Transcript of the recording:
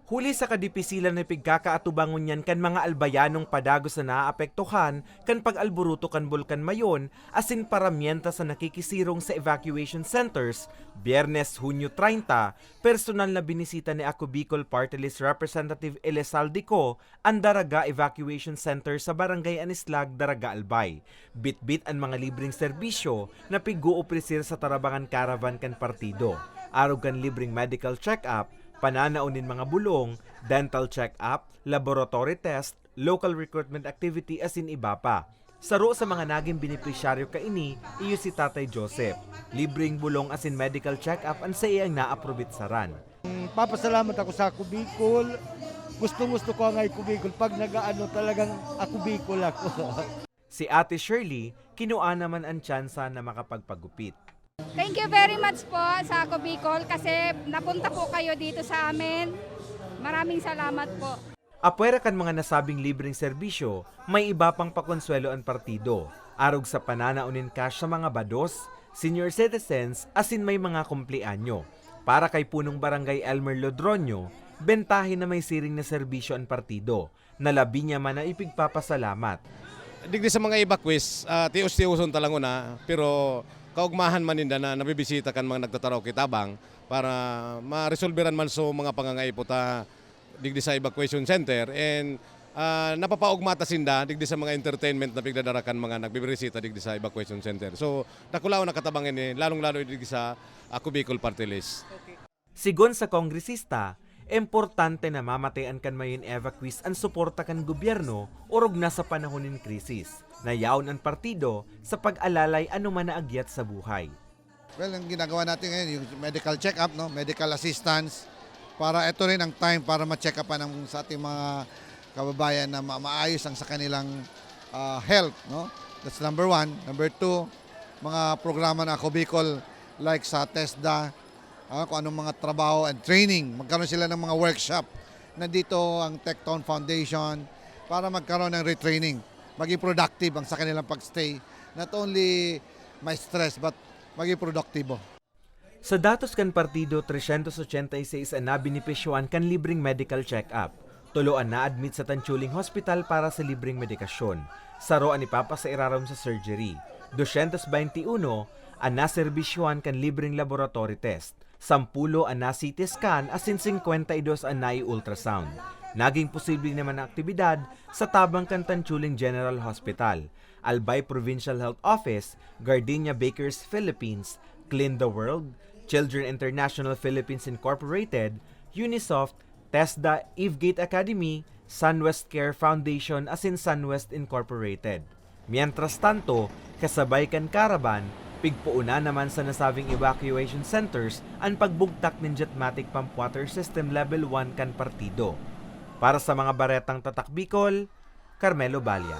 Huli sa kadipisilan ni pigkakaatubangon niyan kan mga albayanong padagos na naaapektuhan kan pag-alburuto kan Bulkan Mayon asin paramienta sa nakikisirong sa evacuation centers. Biyernes, Hunyo 30, personal na binisita ni Ako Bicol Party List Representative Elesaldico ang Daraga Evacuation Center sa Barangay Anislag, Daraga Albay. Bit-bit ang mga libreng serbisyo na pig-uuprisir sa Tarabangan Caravan kan partido. Arog kan libreng medical check-up, pananaunin mga bulong, dental check-up, laboratory test, local recruitment activity asin iba pa. Saro sa mga naging benepisyaryo kaini, iyo si Tatay Joseph. Libreng bulong asin medical check-up ang sa iyang naaprobit saran. Papasalamat ako sa Ako Bicol. Gusto ko ang Ako Bicol. Pag nagaano talagang Ako Bicol ako. Si Ate Shirley, kinuha naman ang tsansa na makapagpagupit. Thank you very much po sa Ako Bicol kasi napunta po kayo dito sa amin. Maraming salamat po. Apwera kan mga nasabing libreng serbisyo, may iba pang pakonsuelo ang partido. Arog sa pananaunin cash sa mga bados, senior citizens, asin may mga kumpleanyo. Para kay punong barangay Elmer Lodronyo, bentahin na may siring na serbisyo ang partido. Nalabi niya man na ipigpapasalamat. Digdi sa mga evacuees, tius-tiuson talango na, pero kaugmahan man ninda na nabibisita kan mga nagtataraw kitabang para ma-resolveran man so mga pangangaiputa digdi sa evacuation center and napapaugmata sinda digdi sa mga entertainment na pigdadarakan mga nagbibisita digdi sa evacuation center. So nakulaw na katabangin ni lalong-lalo digdi sa Ako Bicol Party List. Sigon sa kongresista, importante na mamatayan kan mayon evacuees ang suporta kan gobyerno orog na sa panahon ng krisis. Nayaon ang partido sa pag-alalay anuman na agyat sa buhay. Well, ang ginagawa natin ngayon, yung medical check-up, no? Medical assistance, para ito rin ang time para ma-check upan sa ating mga kababayan na maayos ang sa kanilang health. No? That's number one. Number two, mga programa na Ako Bicol like sa TESDA, kung anong mga trabaho and training. Magkaroon sila ng mga workshop. Nandito ang Tecton Foundation para magkaroon ng retraining. Maging productive ang sa kanilang pagstay. Not only may stress but maging produktibo. Sa datos kan partido, 386 ang nabinipisyoan kan libreng medical check-up. Tuloan na admit sa Tanchuling Hospital para sa libreng medikasyon. Saro ang ipapa sa iraram sa surgery. 221 ang naserbisyoan kan libreng laboratory test. 10 ang na-CT scan asin 52 ang nai-ultrasound. Naging posible naman ang aktibidad sa tabang kan Tanchuling General Hospital, Albay Provincial Health Office, Gardenia Bakers Philippines, Clean the World, Children International Philippines Incorporated, Unisoft, TESDA, Evegate Academy, Sunwest Care Foundation asin Sunwest Incorporated. Mientras tanto, kasabay kan Caravan, pigpuuna naman sa nasabing evacuation centers ang pagbugtak ng Jetmatic Pump Water System Level 1 kan partido. Para sa mga baretang Tatak Bicol, Carmelo Balya.